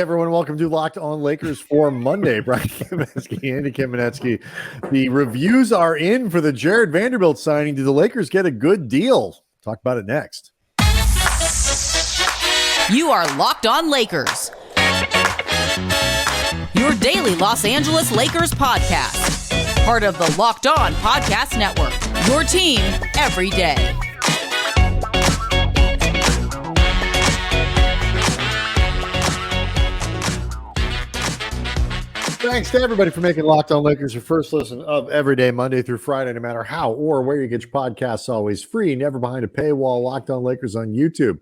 Everyone, welcome to Locked On Lakers for Monday. Brian Kamenetsky, Andy Kamenetsky. The reviews are in for the Jarred Vanderbilt signing. Did the Lakers get a good deal? Talk about it next. You are Locked On Lakers, your daily Los Angeles Lakers podcast. Part of the Locked On Podcast Network, your team every day. Thanks to everybody for making Locked On Lakers your first listen of every day, Monday through Friday, no matter how or where you get your podcasts, always free, never behind a paywall. Locked On Lakers on YouTube,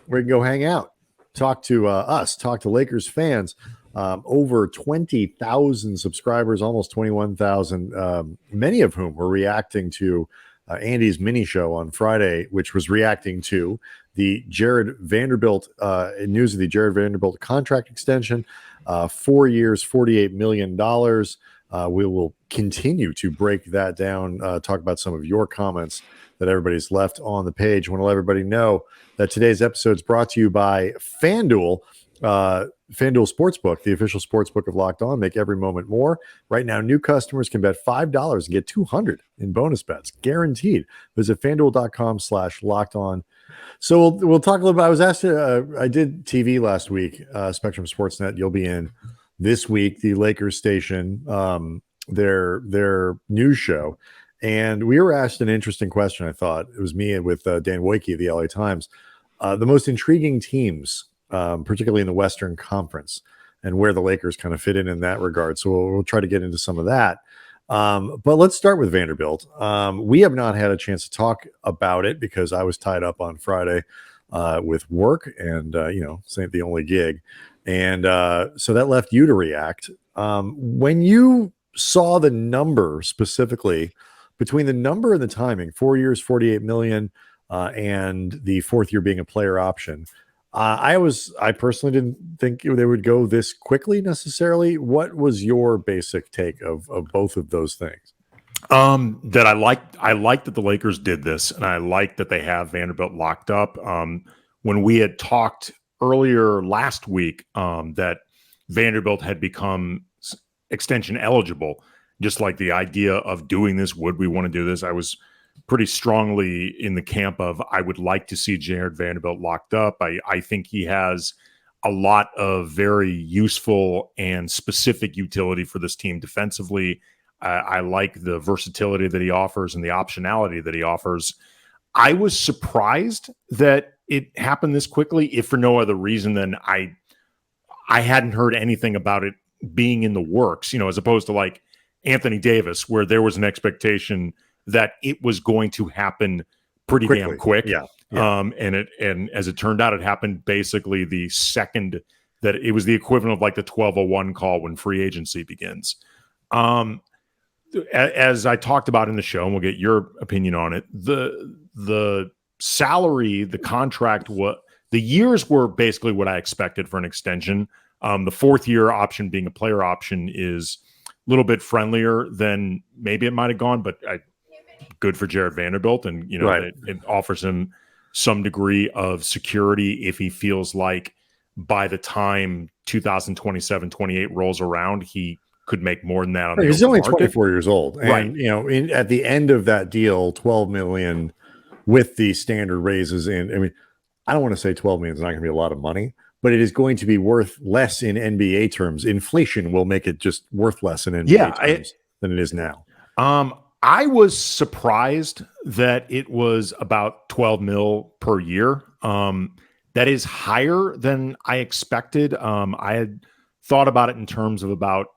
where you can go hang out, talk to us, talk to Lakers fans. Over 20,000 subscribers, almost 21,000, many of whom were reacting to Andy's mini show on Friday, which was reacting to the Jarred Vanderbilt news of the Jarred Vanderbilt contract extension. 4 years, $48 million. We will continue to break that down, talk about some of your comments that everybody's left on the page. I want to let everybody know that today's episode is brought to you by FanDuel. FanDuel Sportsbook, the official sportsbook of Locked On. Make every moment more. Right now, new customers can bet $5 and get $200 in bonus bets, guaranteed. Visit FanDuel.com/LockedOn. So we'll talk a little bit. I was asked. I did TV last week, Spectrum Sportsnet. You'll be in this week, the Lakers station, their news show, and we were asked an interesting question. I thought it was me with Dan Woike of the LA Times. The most intriguing teams, particularly in the Western Conference, and where the Lakers kind of fit in that regard. So we'll try to get into some of that. But let's start with Vanderbilt. We have not had a chance to talk about it because I was tied up on Friday with work and, this ain't the only gig. And so that left you to react. When you saw the number specifically, between the number and the timing, 4 years, $48 million, and the fourth year being a player option, I personally didn't think they would go this quickly necessarily. What was your basic take of both of those things? That I liked that the Lakers did this, and I like that they have Vanderbilt locked up. When we had talked earlier last week, that Vanderbilt had become extension eligible, just like the idea of doing this, would we want to do this? I was pretty strongly in the camp of I would like to see Jarred Vanderbilt locked up. I think he has a lot of very useful and specific utility for this team defensively. I like the versatility that he offers and the optionality that he offers. I was surprised that it happened this quickly, if for no other reason than I hadn't heard anything about it being in the works, as opposed to like Anthony Davis, where there was an expectation that it was going to happen pretty quickly. Damn quick. Yeah. And as it turned out, it happened basically the second that it was the equivalent of like the 12:01 call when free agency begins. As I talked about in the show, and we'll get your opinion on it, the salary, the contract, the years were basically what I expected for an extension. The fourth year option being a player option is a little bit friendlier than maybe it might have gone, but good for Jarred Vanderbilt, and right. it offers him some degree of security if he feels like by the time 2027-28 rolls around, he could make more than that. He's only 24 years old, and right. At the end of that deal, $12 million with the standard raises in. I mean, I don't want to say $12 million is not going to be a lot of money, but it is going to be worth less in NBA terms. Inflation will make it just worth less in NBA terms than it is now. I was surprised that it was about 12 mil per year. That is higher than I expected. I had thought about it in terms of about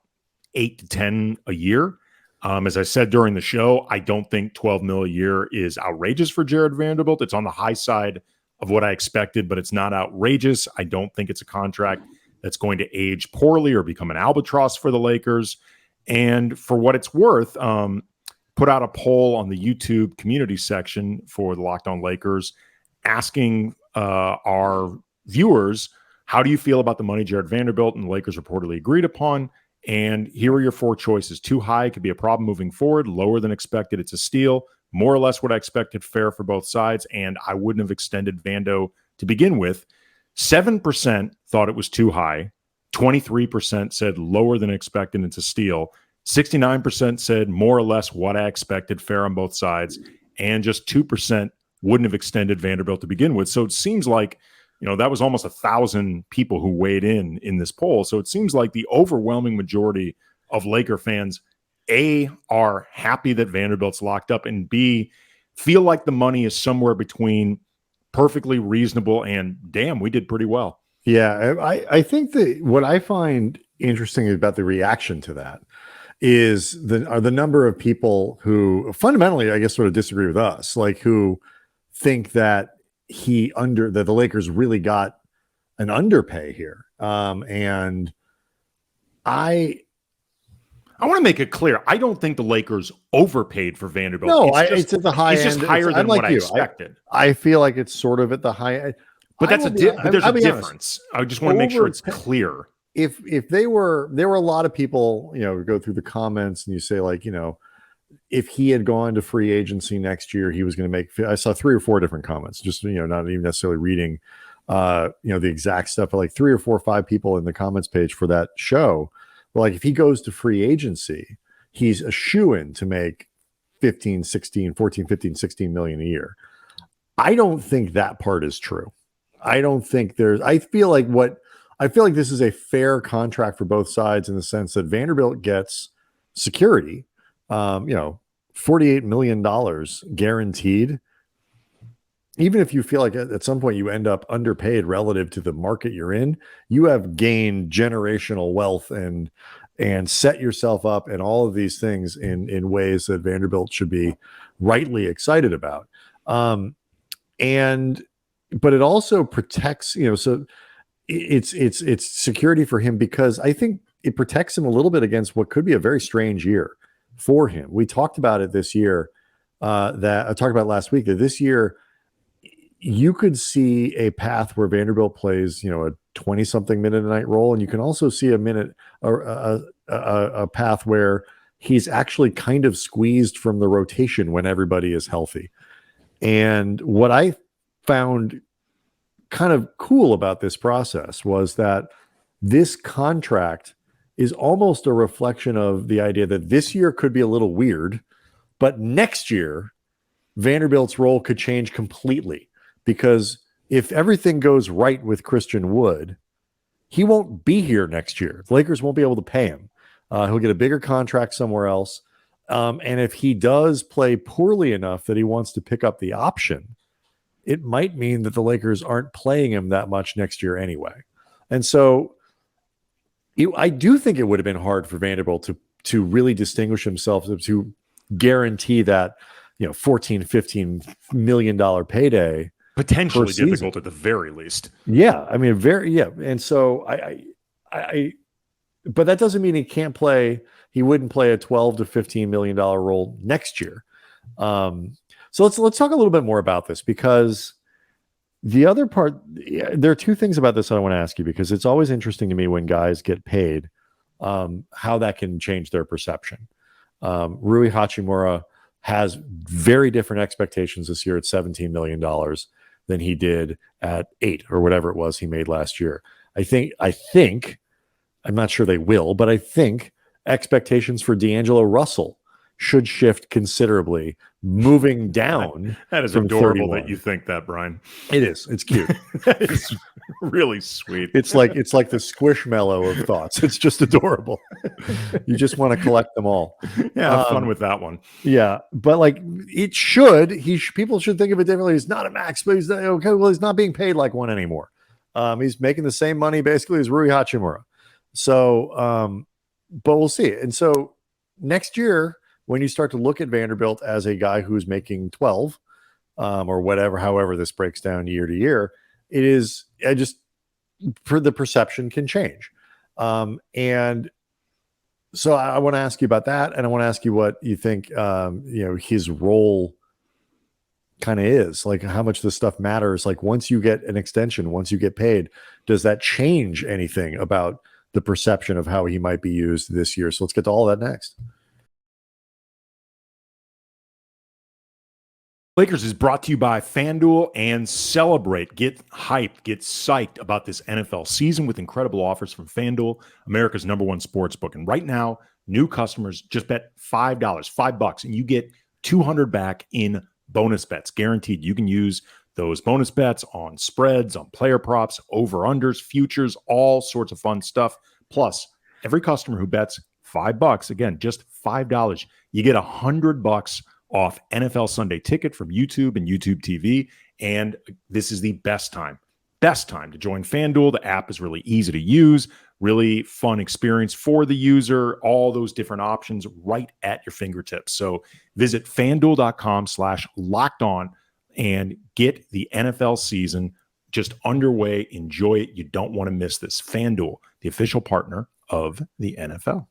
8 to 10 a year. As I said during the show, I don't think 12 mil a year is outrageous for Jarred Vanderbilt. It's on the high side of what I expected, but it's not outrageous. I don't think it's a contract that's going to age poorly or become an albatross for the Lakers. And for what it's worth, put out a poll on the YouTube community section for the Locked On Lakers asking our viewers, how do you feel about the money Jarred Vanderbilt and the Lakers reportedly agreed upon? And here are your four choices. Too high could be a problem moving forward. Lower than expected, it's a steal. More or less what I expected, fair for both sides. And I wouldn't have extended Vando to begin with. 7% thought it was too high. 23% said lower than expected, it's a steal. 69% said more or less what I expected, fair on both sides, and just 2% wouldn't have extended Vanderbilt to begin with. So it seems like, that was almost 1,000 people who weighed in this poll. So it seems like the overwhelming majority of Laker fans, A, are happy that Vanderbilt's locked up, and B, feel like the money is somewhere between perfectly reasonable and damn, we did pretty well. Yeah, I think that what I find interesting about the reaction to that is the number of people who fundamentally, I guess, sort of disagree with us, like who think that that the Lakers really got an underpay here. And I want to make it clear. I don't think the Lakers overpaid for Vanderbilt. No, it's at the high end. It's just higher than what I expected. I feel like it's sort of at the high end. But there's a difference. I just want to make sure it's clear. If there were a lot of people, go through the comments and you say like, if he had gone to free agency next year, he was going to make, I saw 3 or 4 different comments, just, not even necessarily reading, the exact stuff, but like 3 or 4 or 5 people in the comments page for that show. But like, if he goes to free agency, he's a shoo-in to make 14, 15, 16 million a year. I don't think that part is true. I don't think I feel like this is a fair contract for both sides in the sense that Vanderbilt gets security, $48 million guaranteed. Even if you feel like at some point you end up underpaid relative to the market you're in, you have gained generational wealth and set yourself up and all of these things in ways that Vanderbilt should be rightly excited about. But it also protects, so it's security for him, because I think it protects him a little bit against what could be a very strange year for him. We talked about it this year, that I talked about last week, that this year you could see a path where Vanderbilt plays, a 20-something minute a night role, and you can also see a path where he's actually kind of squeezed from the rotation when everybody is healthy. And what I found kind of cool about this process was that this contract is almost a reflection of the idea that this year could be a little weird, but next year Vanderbilt's role could change completely, because if everything goes right with Christian Wood, he won't be here next year. The Lakers won't be able to pay him. He'll get a bigger contract somewhere else. And if he does play poorly enough that he wants to pick up the option, it might mean that the Lakers aren't playing him that much next year anyway. And so I do think it would have been hard for Vanderbilt to really distinguish himself, to guarantee that, $14-15 million payday. Potentially difficult at the very least. Yeah. I mean, And so but that doesn't mean he wouldn't play a $12 to $15 million role next year. So let's talk a little bit more about this, because the other part, there are 2 things about this I want to ask you, because it's always interesting to me when guys get paid, how that can change their perception. Rui Hachimura has very different expectations this year at $17 million than he did at 8 or whatever it was he made last year. I think, I'm not sure they will, but I think expectations for D'Angelo Russell should shift considerabally, moving down. That is adorable 31. That you think that, Brian. It is. It's cute. It's really sweet. It's like the squishmallow of thoughts. It's just adorable. You just want to collect them all. Yeah, have fun with that one. Yeah, but like people should think of it differently. He's not a max, but he's okay. Well, he's not being paid like one anymore. He's making the same money basically as Rui Hachimura. So, but we'll see. And so next year, when you start to look at Vanderbilt as a guy who's making 12, or whatever, however this breaks down year to year, the perception can change. And so I want to ask you about that. And I want to ask you what you think, his role kind of is, like how much this stuff matters. Like once you get an extension, once you get paid, does that change anything about the perception of how he might be used this year? So let's get to all that next. Lakers is brought to you by FanDuel and Celebrate. Get hyped, get psyched about this NFL season with incredible offers from FanDuel, America's #1 sportsbook. And right now, new customers just bet $5, $5, and you get $200 back in bonus bets, guaranteed. You can use those bonus bets on spreads, on player props, over-unders, futures, all sorts of fun stuff. Plus, every customer who bets $5, again, just $5, you get $100 off NFL Sunday Ticket from YouTube and YouTube TV. And this is the best time to join FanDuel. The app is really easy to use, really fun experience for the user, all those different options right at your fingertips. So visit FanDuel.com/lockedon and get the NFL season just underway. Enjoy it. You don't want to miss this. FanDuel, the official partner of the NFL.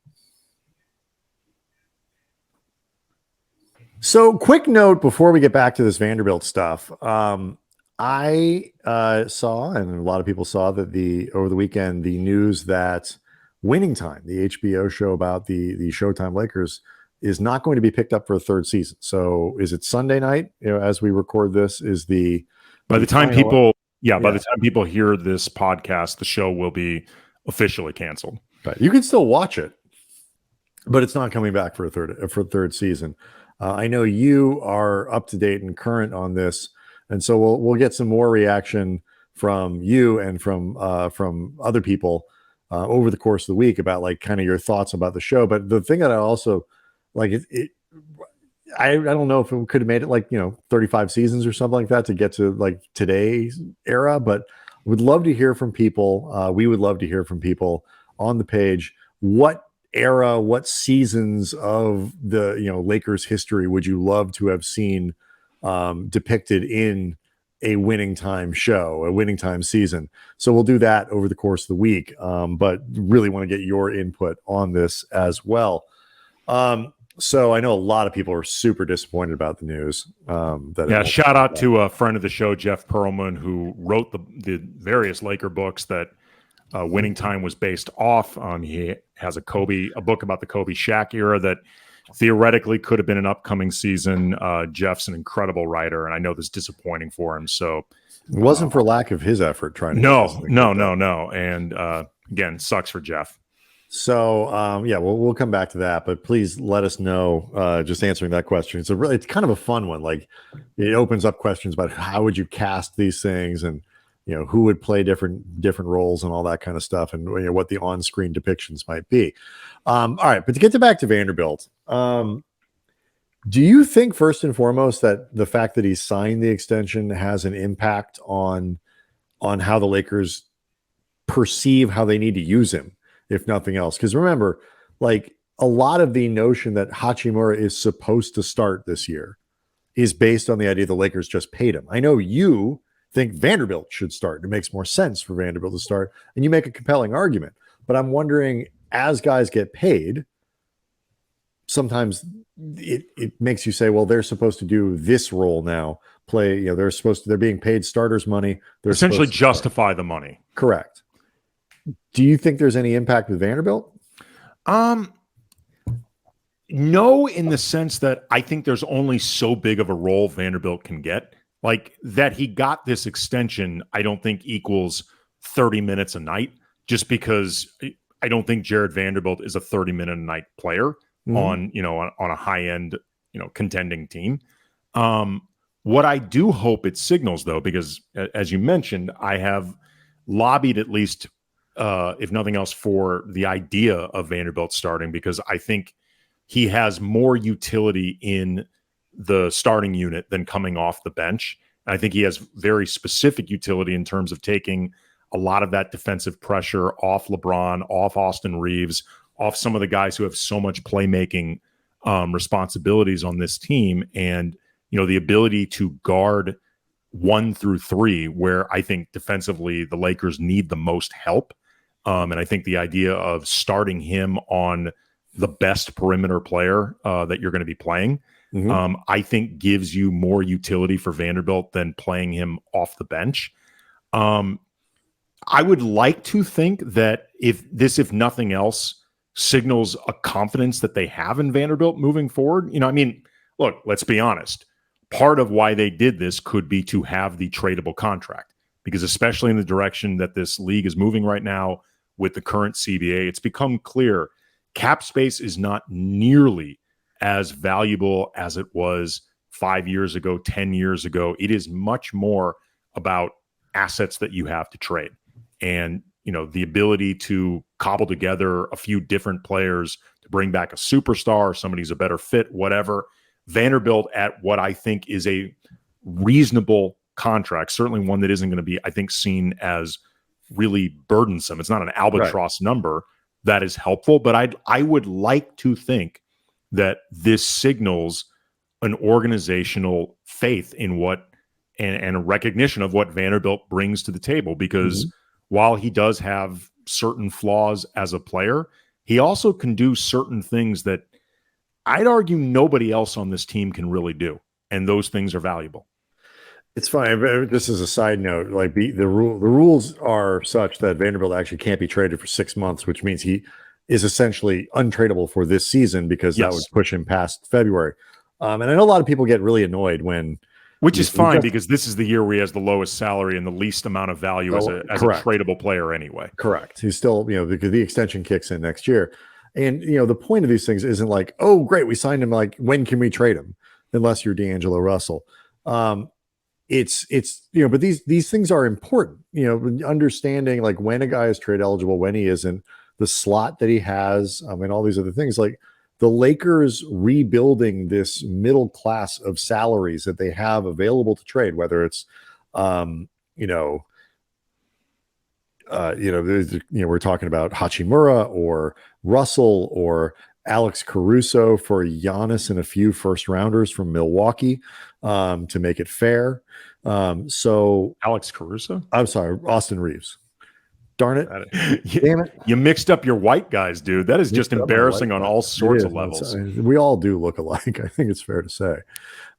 So, quick note before we get back to this Vanderbilt stuff. I saw, and a lot of people saw, that over the weekend, the news that Winning Time, the HBO show about the Showtime Lakers, is not going to be picked up for a third season. So, is it Sunday night? As we record this, by the time people hear this podcast, the show will be officially canceled. But you can still watch it, but it's not coming back for a third season. I know you are up to date and current on this, and so we'll get some more reaction from you and from other people over the course of the week about like kind of your thoughts about the show. But the thing that I also like, I don't know if it could have made it 35 seasons or something like that to get to like today's era, but would love to hear from people. We would love to hear from people on the page. What era, what seasons of the Lakers history would you love to have seen depicted in a Winning Time show, a Winning Time season? So we'll do that over the course of the week, but really want to get your input on this as well. So I know a lot of people are super disappointed about the news. Shout out to a friend of the show, Jeff Pearlman, who wrote the various Laker books that Winning Time was based off. He has a book about the Kobe Shaq era that theoretically could have been an upcoming season. Jeff's an incredible writer, and I know this is disappointing for him. So it wasn't for lack of his effort trying to. No. And again, sucks for Jeff. So we'll come back to that, but please let us know. Just answering that question. It's kind of a fun one. Like, it opens up questions about how would you cast these things, and who would play different roles and all that kind of stuff, and what the on-screen depictions might be. All right, but to get back to Vanderbilt, do you think first and foremost that the fact that he signed the extension has an impact on how the Lakers perceive how they need to use him, if nothing else? Because remember, like, a lot of the notion that Hachimura is supposed to start this year is based on the idea the Lakers just paid him. I know you think Vanderbilt should start. It makes more sense for Vanderbilt to start, and you make a compelling argument. But I'm wondering, as guys get paid, sometimes it makes you say, well, they're supposed to do this role now. They're being paid starters money. They're essentially justify the money. Correct. Do you think there's any impact with Vanderbilt? No, in the sense that I think there's only so big of a role Vanderbilt can get. Like, that he got this extension, I don't think equals 30 minutes a night, just because I don't think Jarred Vanderbilt is a 30-minute a night player on a high-end, contending team. What I do hope it signals, though, because as you mentioned, I have lobbied at least, if nothing else, for the idea of Vanderbilt starting, because I think he has more utility in the starting unit than coming off the bench. And I think he has very specific utility in terms of taking a lot of that defensive pressure off LeBron, off Austin Reeves, off some of the guys who have so much playmaking responsibilities on this team. And, the ability to guard 1 through 3, where I think defensively the Lakers need the most help. And I think the idea of starting him on the best perimeter player that you're going to be playing, I think gives you more utility for Vanderbilt than playing him off the bench. I would like to think that if nothing else, signals a confidence that they have in Vanderbilt moving forward. Look, let's be honest. part of why they did this could be to have the tradable contract, because especially in the direction that this league is moving right now with the current CBA, it's become clear cap space is not nearly as valuable as it was 5 years ago, 10 years ago. It is much more about assets that you have to trade. And, the ability to cobble together a few different players to bring back a superstar, somebody who's a better fit, whatever. Vanderbilt at what I think is a reasonable contract, certainly one that isn't going to be, I think, seen as really burdensome. It's not an albatross number that is helpful, but I would like to think that this signals an organizational faith in what and a recognition of what Vanderbilt brings to the table, because while he does have certain flaws as a player, he also can do certain things that I'd argue nobody else on this team can really do. And those things are valuable. It's fine. This is a side note. Like the rules are such that Vanderbilt actually can't be traded for 6 months, which means he is essentially untradeable for this season, because that would push him past February. And I know a lot of people get really annoyed which is fine, because this is the year where he has the lowest salary and the least amount of value as a tradable player anyway. Correct. He's still, because the extension kicks in next year. And, the point of these things isn't like, oh, great, we signed him. Like, when can we trade him? Unless you're D'Angelo Russell. It's but these things are important, understanding like when a guy is trade eligible, when he isn't, the slot that he has, and all these other things. Like the Lakers rebuilding this middle class of salaries that they have available to trade, whether it's, we're talking about Hachimura or Russell or Alex Caruso for Giannis and a few first rounders from Milwaukee, to make it fair. So Alex Caruso? I'm sorry, Austin Reeves. Darn it. Damn it. You mixed up your white guys, dude. That is just embarrassing on all sorts of levels. We all do look alike. I think it's fair to say.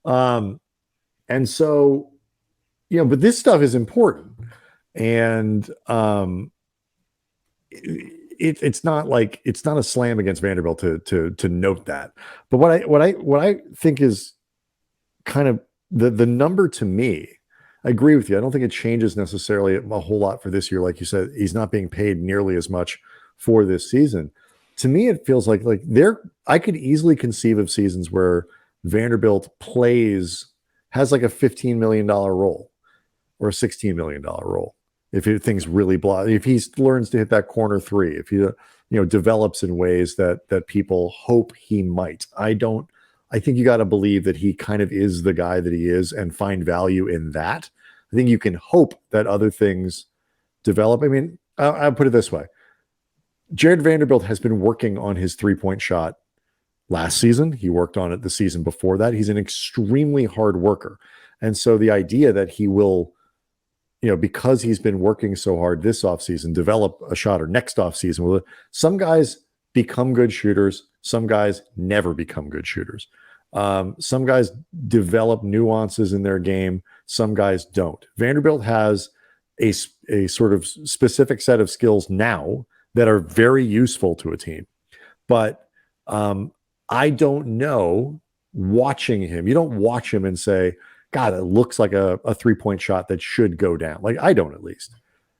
And so, but this stuff is important. And it's not a slam against Vanderbilt to note that. But what I think is kind of the number to me, I agree with you. I don't think it changes necessarily a whole lot for this year. Like you said, he's not being paid nearly as much for this season. To me, it feels like I could easily conceive of seasons where Vanderbilt has like a $15 million role or a $16 million role. If things really if he learns to hit that corner three, if he develops in ways that people hope he might. I think you got to believe that he kind of is the guy that he is and find value in that. I think you can hope that other things develop. I mean, I'll put it this way. Jarred Vanderbilt has been working on his 3-point shot last season. He worked on it the season before that. He's an extremely hard worker. And so the idea that he will, because he's been working so hard this offseason, develop a shot or next offseason, some guys become good shooters. Some guys never become good shooters. Some guys develop nuances in their game. Some guys don't. Vanderbilt has a sort of specific set of skills now that are very useful to a team. But I don't know, watching him, you don't watch him and say, God, it looks like a 3-point shot that should go down. Like I don't, at least.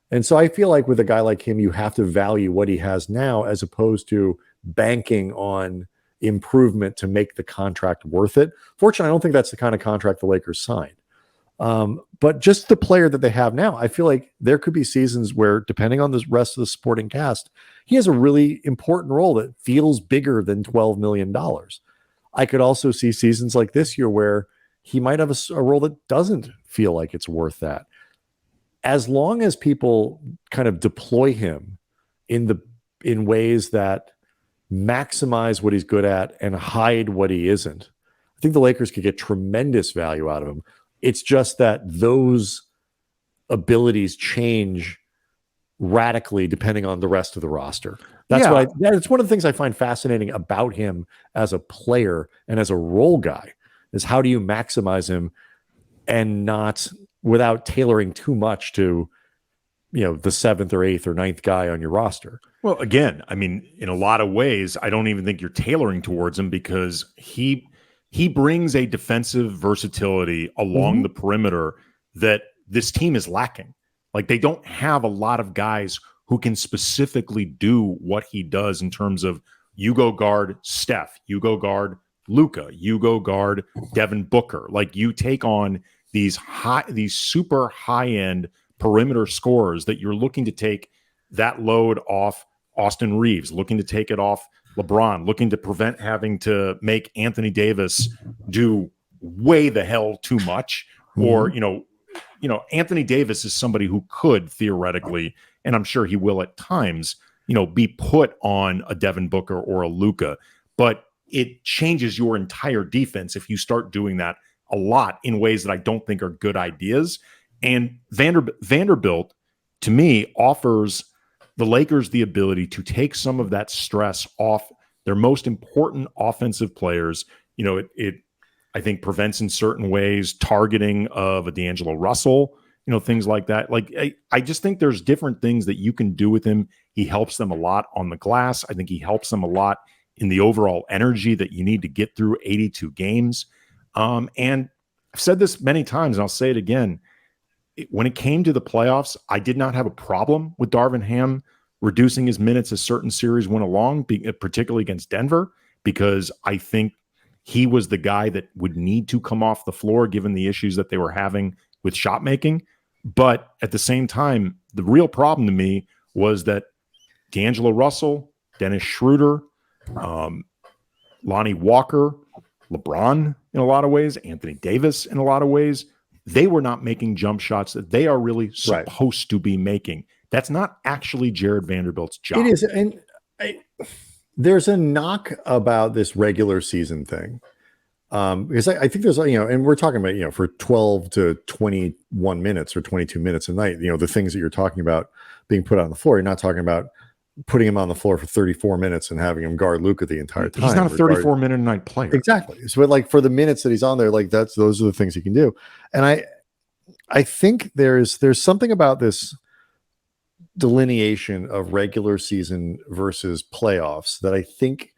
And so I feel like with a guy like him, you have to value what he has now as opposed to banking on improvement to make the contract worth it. Fortunately, I don't think that's the kind of contract the Lakers signed. But just the player that they have now, I feel like there could be seasons where, depending on the rest of the supporting cast, he has a really important role that feels bigger than $12 million. I could also see seasons like this year where he might have a role that doesn't feel like it's worth that. As long as people kind of deploy him in ways that maximize what he's good at and hide what he isn't, I think the Lakers could get tremendous value out of him. It's just that those abilities change radically depending on the rest of the roster. It's one of the things I find fascinating about him as a player and as a role guy, is how do you maximize him and not without tailoring too much to, the 7th or 8th or 9th guy on your roster. Well, again, I mean, in a lot of ways, I don't even think you're tailoring towards him, because he brings a defensive versatility along the perimeter that this team is lacking. Like, they don't have a lot of guys who can specifically do what he does in terms of, you go guard Steph, you go guard Luka, you go guard Devin Booker. Like, you take on these super high-end perimeter scorers that you're looking to take that load off Austin Reeves, looking to take it off LeBron, looking to prevent having to make Anthony Davis do way the hell too much. Or, Anthony Davis is somebody who could theoretically, and I'm sure he will at times, be put on a Devin Booker or a Luka, but it changes your entire defense if you start doing that a lot in ways that I don't think are good ideas. And Vanderbilt, to me, offers the Lakers the ability to take some of that stress off their most important offensive players. It I think prevents in certain ways targeting of a D'Angelo Russell, things like that. Like, I just think there's different things that you can do with him. He helps them a lot on the glass. I think he helps them a lot in the overall energy that you need to get through 82 games. And I've said this many times, and I'll say it again. When it came to the playoffs, I did not have a problem with Darvin Ham reducing his minutes as certain series went along, particularly against Denver, because I think he was the guy that would need to come off the floor given the issues that they were having with shot making. But at the same time, the real problem to me was that D'Angelo Russell, Dennis Schroeder, Lonnie Walker, LeBron in a lot of ways, Anthony Davis in a lot of ways, they were not making jump shots that they are really supposed to be making. That's not actually Jarred Vanderbilt's job. It is. And there's a knock about this regular season thing. Because I think there's, and we're talking about, for 12 to 21 minutes or 22 minutes a night, the things that you're talking about being put on the floor. You're not talking about putting him on the floor for 34 minutes and having him guard Luka the entire time. He's not a 34-minute a night player. Exactly. So, like, for the minutes that he's on there, like, those are the things he can do. And I think there's something about this delineation of regular season versus playoffs that I think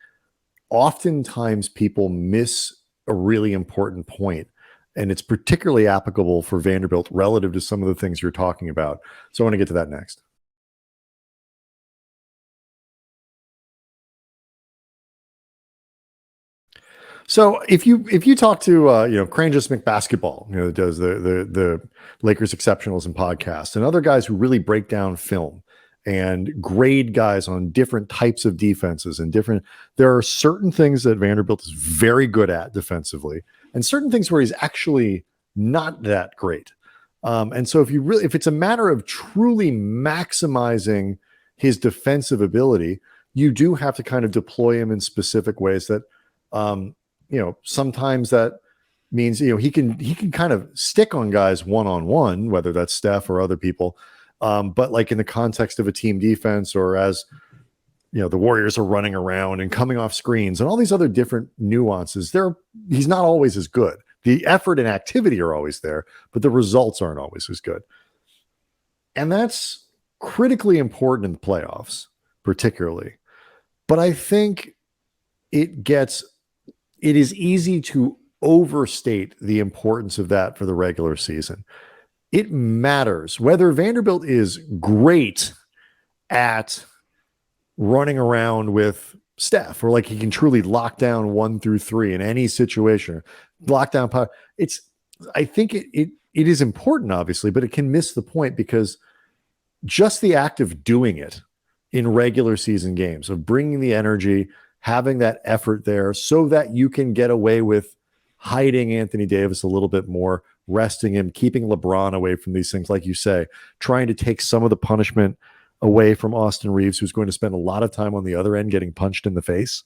oftentimes people miss a really important point. And it's particularly applicable for Vanderbilt relative to some of the things you're talking about. So I want to get to that next. So if you talk to Crane Just McBasketball, that does the Lakers Exceptionalism podcast, and other guys who really break down film and grade guys on different types of defenses and there are certain things that Vanderbilt is very good at defensively, and certain things where he's actually not that great. And so if it's a matter of truly maximizing his defensive ability, you do have to kind of deploy him in specific ways that. Sometimes that means, he can kind of stick on guys one-on-one, whether that's Steph or other people. But like in the context of a team defense, or as, the Warriors are running around and coming off screens and all these other different nuances he's not always as good. The effort and activity are always there, but the results aren't always as good. And that's critically important in the playoffs, particularly. But I think it is easy to overstate the importance of that for the regular season. It matters whether Vanderbilt is great at running around with Steph, or like he can truly lock down 1 through 3 in any situation, lockdown power. I think it is important, obviously, but it can miss the point, because just the act of doing it in regular season games, of bringing the energy, having that effort there so that you can get away with hiding Anthony Davis a little bit more, resting him, keeping LeBron away from these things, like you say, trying to take some of the punishment away from Austin Reeves, who's going to spend a lot of time on the other end getting punched in the face.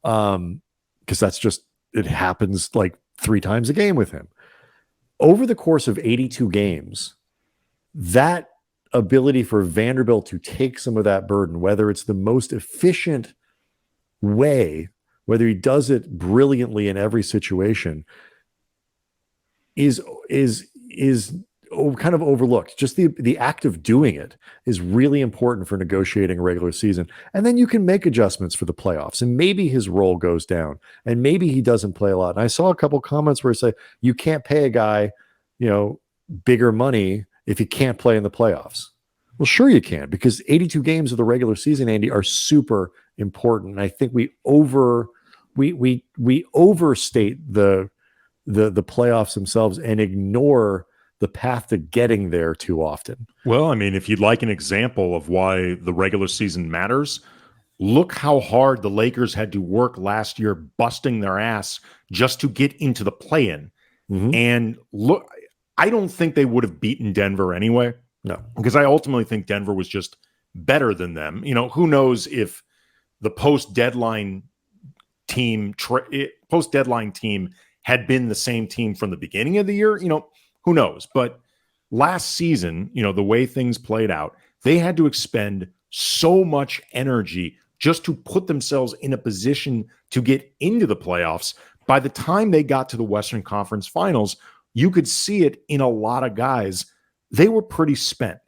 Because it happens like 3 times a game with him. Over the course of 82 games, that ability for Vanderbilt to take some of that burden, whether it's the most efficient way, whether he does it brilliantly in every situation, is kind of overlooked. Just the act of doing it is really important for negotiating a regular season. And then you can make adjustments for the playoffs. And maybe his role goes down and maybe he doesn't play a lot. And I saw a couple comments where it say you can't pay a guy, bigger money if he can't play in the playoffs. Well, sure you can, because 82 games of the regular season, Andy, are super important. And I think we overstate the playoffs themselves and ignore the path to getting there too often. Well, I mean, if you'd like an example of why the regular season matters, look how hard the Lakers had to work last year, busting their ass just to get into the play-in. Mm-hmm. And look, I don't think they would have beaten Denver anyway. No, because I ultimately think Denver was just better than them. Who knows if the post-deadline team had been the same team from the beginning of the year, who knows? But last season, the way things played out, they had to expend so much energy just to put themselves in a position to get into the playoffs. By the time they got to the Western Conference Finals, you could see it in a lot of guys. They were pretty spent.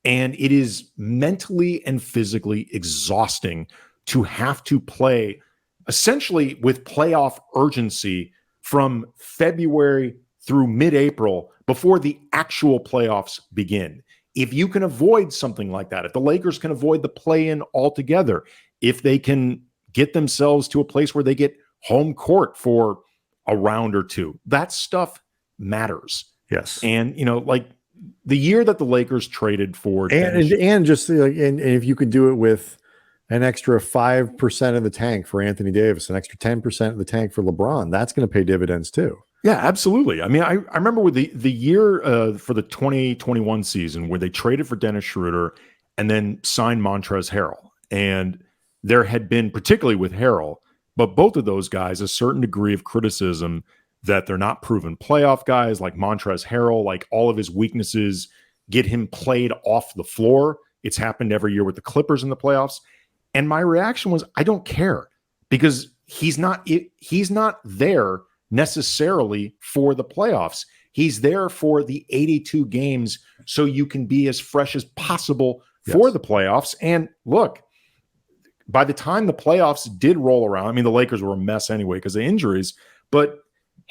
And it is mentally and physically exhausting to have to play essentially with playoff urgency from February through mid-April before the actual playoffs begin. If you can avoid something like that, if the Lakers can avoid the play-in altogether, if they can get themselves to a place where they get home court for a round or two, that stuff matters. Yes. And, the year that the Lakers traded for and if you could do it with an extra 5% of the tank for Anthony Davis, an extra 10% of the tank for LeBron, that's going to pay dividends too. Yeah, absolutely. I mean, I remember with the year for the 2021 season where they traded for Dennis Schroeder and then signed Montrezl Harrell. And there had been, particularly with Harrell, but both of those guys, a certain degree of criticism that they're not proven playoff guys, like Montrezl Harrell, like all of his weaknesses get him played off the floor. It's happened every year with the Clippers in the playoffs. And my reaction was, I don't care, because he's not there necessarily for the playoffs. He's there for the 82 games so you can be as fresh as possible for the playoffs. And look, by the time the playoffs did roll around, I mean, the Lakers were a mess anyway because of injuries, but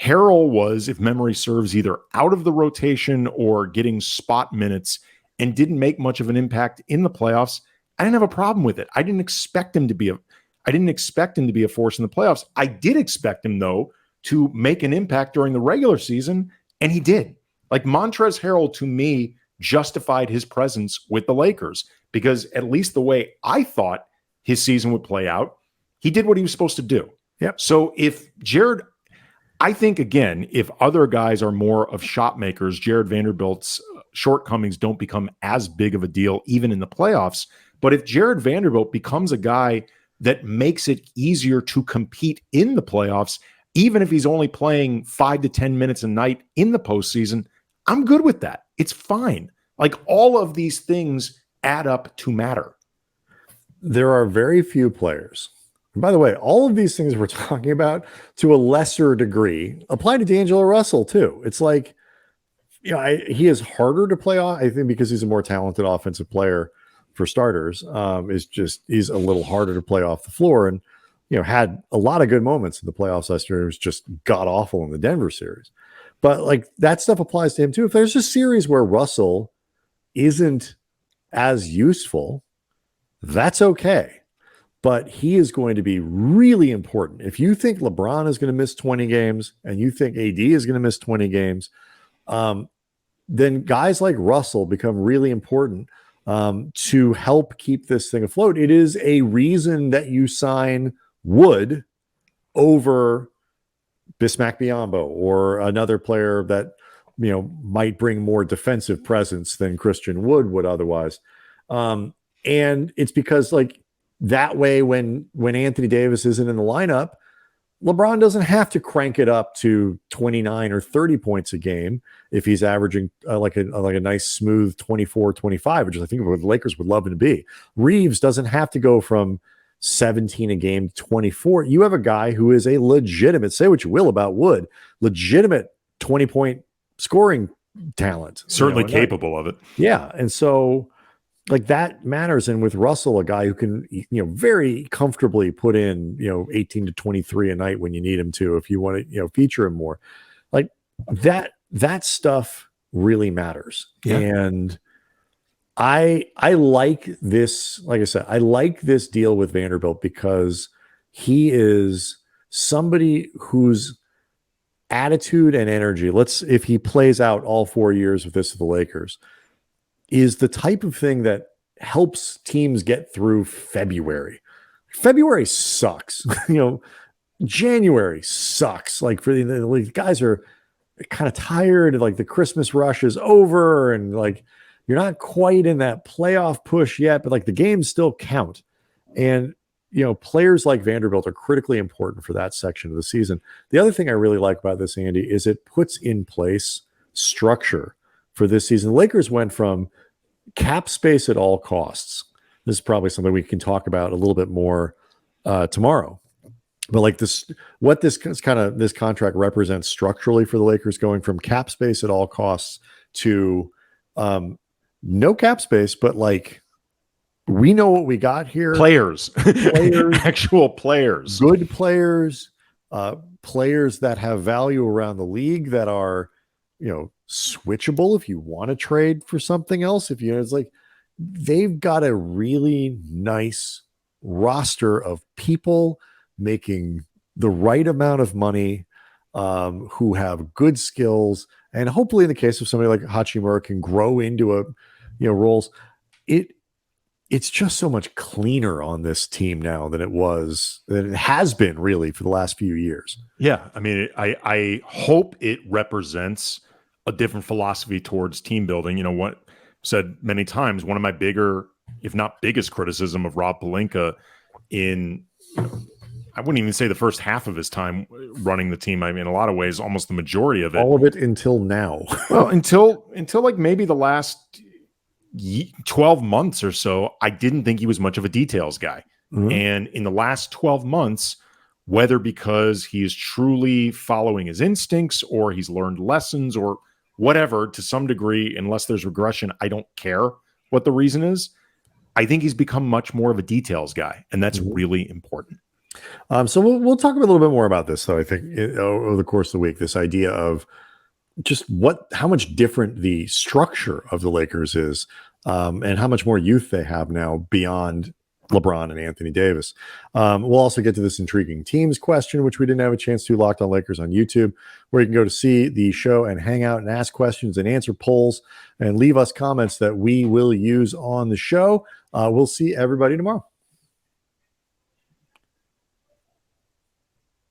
Harrell was, if memory serves, either out of the rotation or getting spot minutes and didn't make much of an impact in the playoffs. I didn't have a problem with it. I didn't expect him to be a force in the playoffs. I did expect him, though, to make an impact during the regular season, and he did. Like, Montrezl Harrell, to me, justified his presence with the Lakers because, at least the way I thought his season would play out, he did what he was supposed to do. Yep. So if Jarred, I think, again, if other guys are more of shot makers, Jarred Vanderbilt's shortcomings don't become as big of a deal even in the playoffs. But if Jarred Vanderbilt becomes a guy that makes it easier to compete in the playoffs, even if he's only playing 5 to 10 minutes a night in the postseason, I'm good with that. It's fine. Like, all of these things add up to matter. There are very few players. And by the way, all of these things we're talking about to a lesser degree apply to D'Angelo Russell too. It's like, he is harder to play off, I think, because he's a more talented offensive player for starters. He's a little harder to play off the floor, and had a lot of good moments in the playoffs last year. It was just god awful in the Denver series. But like, that stuff applies to him too. If there's a series where Russell isn't as useful, that's okay. But he is going to be really important. If you think LeBron is going to miss 20 games and you think AD is going to miss 20 games, then guys like Russell become really important to help keep this thing afloat. It is a reason that you sign Wood over Bismack Biyombo or another player that might bring more defensive presence than Christian Wood would otherwise. And it's because, like, that way, when Anthony Davis isn't in the lineup, LeBron doesn't have to crank it up to 29 or 30 points a game if he's averaging like a nice smooth 24, 25, which is, I think, what the Lakers would love him to be. Reeves doesn't have to go from 17 a game to 24. You have a guy who is a legitimate, say what you will about Wood, legitimate 20-point scoring talent. Certainly capable of it. Yeah. And so like that matters. And with Russell, a guy who can, very comfortably put in, 18 to 23 a night when you need him to, if you want to, feature him more, like that stuff really matters. Yeah. And I like this, like I said, I like this deal with Vanderbilt because he is somebody whose attitude and energy, if he plays out all 4 years of this with the Lakers, is the type of thing that helps teams get through February. February sucks. January sucks. Like for the guys are kind of tired, like the Christmas rush is over, and like you're not quite in that playoff push yet, but like the games still count. And players like Vanderbilt are critically important for that section of the season. The other thing I really like about this, Andy, is it puts in place structure for this season. The Lakers went from cap space at all costs. This is probably something we can talk about a little bit more tomorrow. But like this contract represents structurally for the Lakers, going from cap space at all costs to no cap space, but like we know what we got here. Players. Actual players, good players, players that have value around the league that are, switchable if you want to trade for something else. It's like they've got a really nice roster of people making the right amount of money, who have good skills, and hopefully in the case of somebody like Hachimura can grow into roles. It's just so much cleaner on this team now than it has been really for the last few years. Yeah. I mean, I hope it represents a different philosophy towards team building. What I've said many times, one of my bigger, if not biggest criticism of Rob Pelinka in, I wouldn't even say the first half of his time running the team. I mean, in a lot of ways, almost the majority of it. All of it until now. Well, until like maybe the last 12 months or so, I didn't think he was much of a details guy. Mm-hmm. And in the last 12 months, whether because he is truly following his instincts or he's learned lessons or whatever, to some degree, unless there's regression, I don't care what the reason is. I think he's become much more of a details guy, and that's really important. So we'll talk a little bit more about this, though, I think, over the course of the week, this idea of just how much different the structure of the Lakers is, and how much more youth they have now beyond LeBron and Anthony Davis. We'll also get to this intriguing teams question, which we didn't have a chance to, Locked On Lakers on YouTube, where you can go to see the show and hang out and ask questions and answer polls and leave us comments that we will use on the show. We'll see everybody tomorrow.